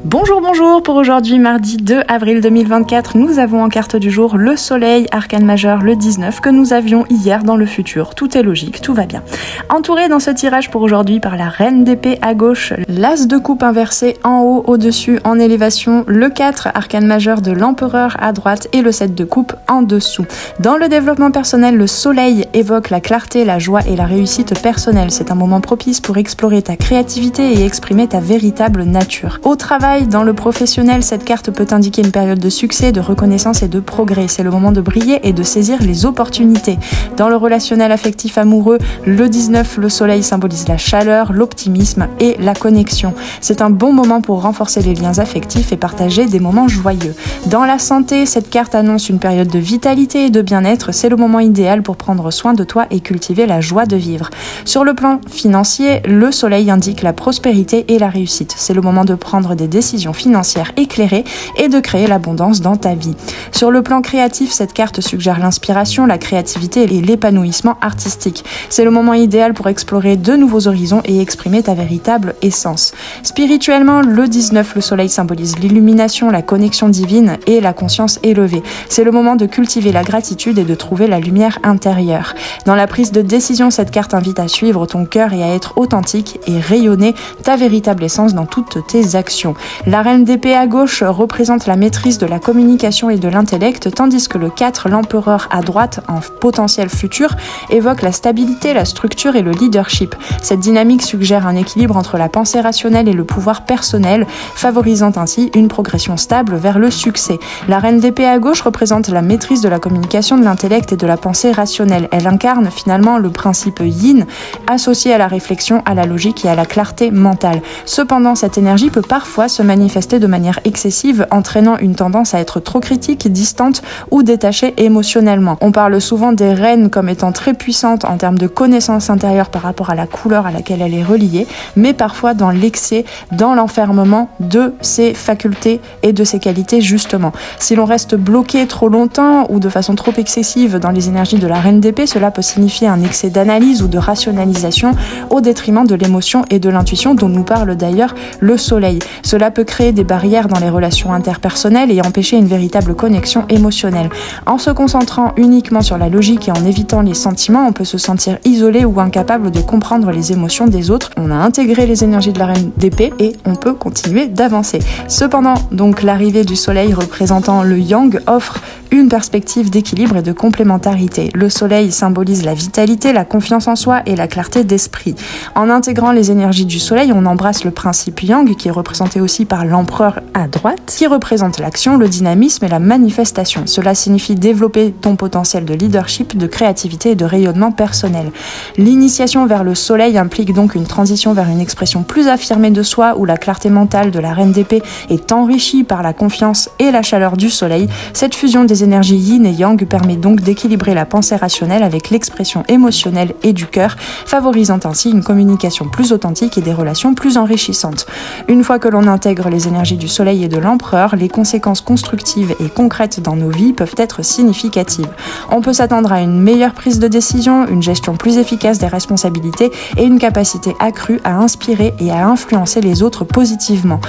Bonjour, pour aujourd'hui, mardi 2 avril 2024, nous avons en carte du jour le soleil, arcane majeur le 19, que nous avions hier dans le futur. Tout est logique, tout va bien. Entouré dans ce tirage pour aujourd'hui par la reine d'épée à gauche, l'as de coupe inversé en haut, au-dessus, en élévation, le 4, arcane majeur de l'empereur à droite et le 7 de coupe en dessous. Dans le développement personnel, le soleil évoque la clarté, la joie et la réussite personnelle. C'est un moment propice pour explorer ta créativité et exprimer ta véritable nature. Au travail, dans le professionnel, cette carte peut indiquer une période de succès, de reconnaissance et de progrès. C'est le moment de briller et de saisir les opportunités. Dans le relationnel affectif amoureux, le 19, le soleil symbolise la chaleur, l'optimisme et la connexion. C'est un bon moment pour renforcer les liens affectifs et partager des moments joyeux. Dans la santé, cette carte annonce une période de vitalité et de bien-être. C'est le moment idéal pour prendre soin de toi et cultiver la joie de vivre. Sur le plan financier, le soleil indique la prospérité et la réussite. C'est le moment de prendre des décisions financières éclairées et de créer l'abondance dans ta vie. Sur le plan créatif, cette carte suggère l'inspiration, la créativité et l'épanouissement artistique. C'est le moment idéal pour explorer de nouveaux horizons et exprimer ta véritable essence. Spirituellement, le 19, le soleil symbolise l'illumination, la connexion divine et la conscience élevée. C'est le moment de cultiver la gratitude et de trouver la lumière intérieure. Dans la prise de décision, cette carte invite à suivre ton cœur et à être authentique et rayonner ta véritable essence dans toutes tes actions. La reine d'épée à gauche représente la maîtrise de la communication et de l'intellect, tandis que le 4, l'empereur à droite, en potentiel futur, évoque la stabilité, la structure et le leadership. Cette dynamique suggère un équilibre entre la pensée rationnelle et le pouvoir personnel, favorisant ainsi une progression stable vers le succès. La reine d'épée à gauche représente la maîtrise de la communication, de l'intellect et de la pensée rationnelle. Elle incarne finalement le principe yin, associé à la réflexion, à la logique et à la clarté mentale. Cependant, cette énergie peut parfois se manifester de manière excessive, entraînant une tendance à être trop critique, distante ou détachée émotionnellement. On parle souvent des reines comme étant très puissantes en termes de connaissance intérieure par rapport à la couleur à laquelle elle est reliée, mais parfois dans l'excès, dans l'enfermement de ses facultés et de ses qualités justement. Si l'on reste bloqué trop longtemps ou de façon trop excessive dans les énergies de la reine d'épée, cela peut signifier un excès d'analyse ou de rationalisation au détriment de l'émotion et de l'intuition dont nous parle d'ailleurs le soleil. Cela peut créer des barrières dans les relations interpersonnelles et empêcher une véritable connexion émotionnelle. En se concentrant uniquement sur la logique et en évitant les sentiments, on peut se sentir isolé ou incapable de comprendre les émotions des autres. On a intégré les énergies de la reine d'épée et on peut continuer d'avancer. Cependant, donc l'arrivée du soleil représentant le yang offre une perspective d'équilibre et de complémentarité. Le soleil symbolise la vitalité, la confiance en soi et la clarté d'esprit. En intégrant les énergies du soleil, on embrasse le principe yang qui est représenté aussi par l'empereur à droite, qui représente l'action, le dynamisme et la manifestation. Cela signifie développer ton potentiel de leadership, de créativité et de rayonnement personnel. L'initiation vers le soleil implique donc une transition vers une expression plus affirmée de soi où la clarté mentale de la reine d'épée est enrichie par la confiance et la chaleur du soleil. Cette fusion des énergies yin et yang permet donc d'équilibrer la pensée rationnelle avec l'expression émotionnelle et du cœur, favorisant ainsi une communication plus authentique et des relations plus enrichissantes. Une fois que l'on intègre les énergies du soleil et de l'empereur, les conséquences constructives et concrètes dans nos vies peuvent être significatives. On peut s'attendre à une meilleure prise de décision, une gestion plus efficace des responsabilités et une capacité accrue à inspirer et à influencer les autres positivement.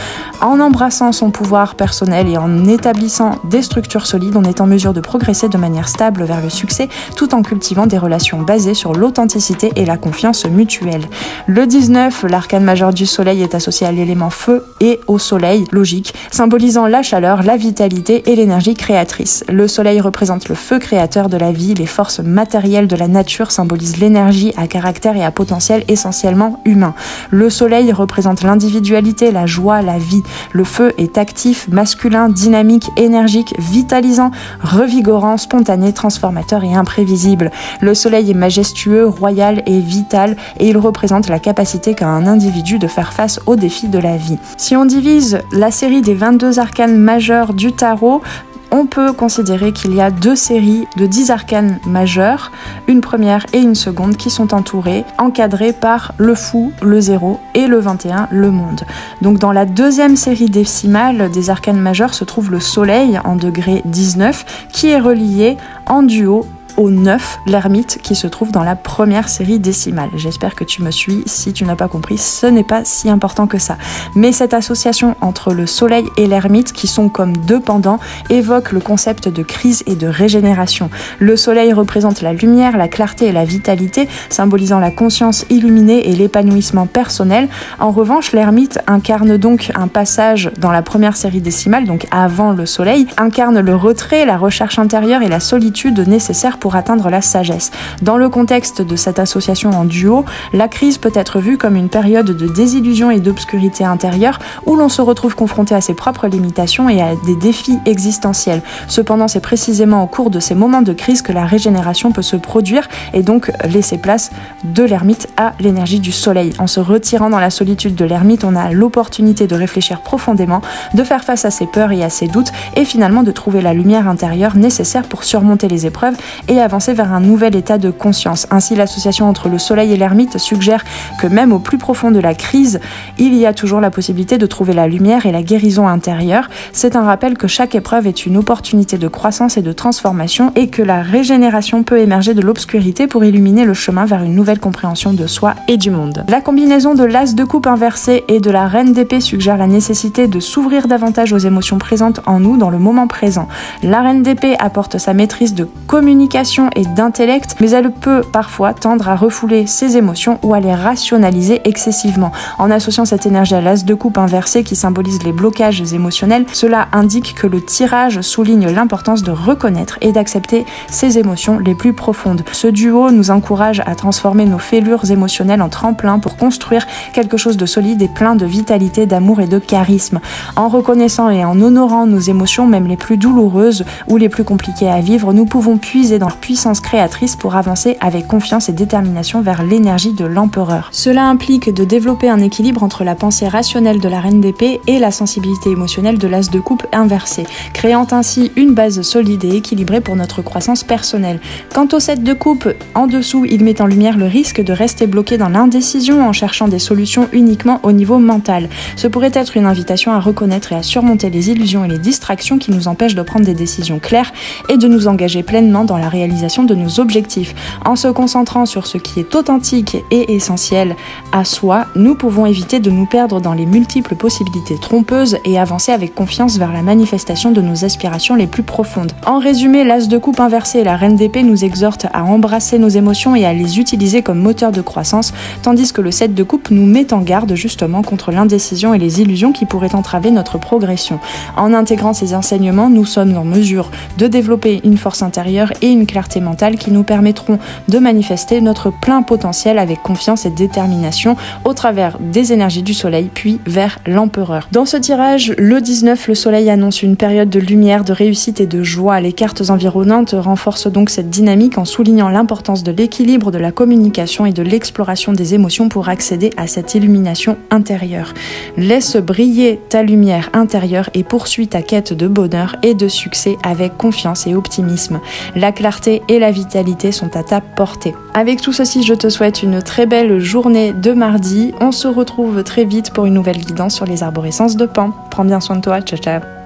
En embrassant son pouvoir personnel et en établissant des structures solides, on est en mesure de progresser de manière stable vers le succès tout en cultivant des relations basées sur l'authenticité et la confiance mutuelle. Le 19, l'arcane majeur du soleil est associé à l'élément feu et au soleil, logique, symbolisant la chaleur, la vitalité et l'énergie créatrice. Le soleil représente le feu créateur de la vie, les forces matérielles de la nature symbolisent l'énergie à caractère et à potentiel essentiellement humain. Le soleil représente l'individualité, la joie, la vie. Le feu est actif, masculin, dynamique, énergique, vitalisant, revigorant, spontané, transformateur et imprévisible. Le soleil est majestueux, royal et vital et il représente la capacité qu'a un individu de faire face aux défis de la vie. Si on divise la série des 22 arcanes majeurs du tarot, on peut considérer qu'il y a deux séries de 10 arcanes majeurs, une première et une seconde, qui sont entourées, encadrées par le fou, le 0 et le 21, le monde. Donc dans la deuxième série décimale des arcanes majeurs se trouve le soleil en degré 19, qui est relié en duo au 9, l'ermite, qui se trouve dans la première série décimale. J'espère que tu me suis. Si tu n'as pas compris, ce n'est pas si important que ça. Mais cette association entre le soleil et l'ermite, qui sont comme deux pendants, évoque le concept de crise et de régénération. Le soleil représente la lumière, la clarté et la vitalité, symbolisant la conscience illuminée et l'épanouissement personnel. En revanche, l'ermite incarne donc un passage dans la première série décimale, donc avant le soleil, incarne le retrait, la recherche intérieure et la solitude nécessaires pour atteindre la sagesse. Dans le contexte de cette association en duo, la crise peut être vue comme une période de désillusion et d'obscurité intérieure où l'on se retrouve confronté à ses propres limitations et à des défis existentiels. Cependant, c'est précisément au cours de ces moments de crise que la régénération peut se produire et donc laisser place de l'ermite à l'énergie du soleil. En se retirant dans la solitude de l'ermite, on a l'opportunité de réfléchir profondément, de faire face à ses peurs et à ses doutes et finalement de trouver la lumière intérieure nécessaire pour surmonter les épreuves et avancer vers un nouvel état de conscience. Ainsi, l'association entre le soleil et l'ermite suggère que même au plus profond de la crise, il y a toujours la possibilité de trouver la lumière et la guérison intérieure. C'est un rappel que chaque épreuve est une opportunité de croissance et de transformation et que la régénération peut émerger de l'obscurité pour illuminer le chemin vers une nouvelle compréhension de soi et du monde. La combinaison de l'as de coupe inversé et de la reine d'épée suggère la nécessité de s'ouvrir davantage aux émotions présentes en nous dans le moment présent. La reine d'épée apporte sa maîtrise de communication et d'intellect, mais elle peut parfois tendre à refouler ses émotions ou à les rationaliser excessivement. En associant cette énergie à l'as de coupe inversé qui symbolise les blocages émotionnels, cela indique que le tirage souligne l'importance de reconnaître et d'accepter ses émotions les plus profondes. Ce duo nous encourage à transformer nos fêlures émotionnelles en tremplin pour construire quelque chose de solide et plein de vitalité, d'amour et de charisme. En reconnaissant et en honorant nos émotions, même les plus douloureuses ou les plus compliquées à vivre, nous pouvons puiser dans leur puissance créatrice pour avancer avec confiance et détermination vers l'énergie de l'empereur. Cela implique de développer un équilibre entre la pensée rationnelle de la reine d'épée et la sensibilité émotionnelle de l'as de coupe inversé, créant ainsi une base solide et équilibrée pour notre croissance personnelle. Quant au 7 de coupe, en dessous, il met en lumière le risque de rester bloqué dans l'indécision en cherchant des solutions uniquement au niveau mental. Ce pourrait être une invitation à reconnaître et à surmonter les illusions et les distractions qui nous empêchent de prendre des décisions claires et de nous engager pleinement dans la réalisation de nos objectifs. En se concentrant sur ce qui est authentique et essentiel à soi, nous pouvons éviter de nous perdre dans les multiples possibilités trompeuses et avancer avec confiance vers la manifestation de nos aspirations les plus profondes. En résumé, l'as de coupe inversé et la reine d'épée nous exhortent à embrasser nos émotions et à les utiliser comme moteur de croissance, tandis que le 7 de coupe nous met en garde justement contre l'indécision et les illusions qui pourraient entraver notre progression. En intégrant ces enseignements, nous sommes en mesure de développer une force intérieure et une clarté mentale qui nous permettront de manifester notre plein potentiel avec confiance et détermination au travers des énergies du soleil puis vers l'empereur. Dans ce tirage, le 19, le soleil annonce une période de lumière, de réussite et de joie. Les cartes environnantes renforcent donc cette dynamique en soulignant l'importance de l'équilibre, de la communication et de l'exploration des émotions pour accéder à cette illumination intérieure. Laisse briller ta lumière intérieure et poursuis ta quête de bonheur et de succès avec confiance et optimisme. La clarté et la vitalité sont à ta portée. Avec tout ceci, je te souhaite une très belle journée de mardi. On se retrouve très vite pour une nouvelle guidance sur les arborescences de Pan. Prends bien soin de toi, ciao ciao.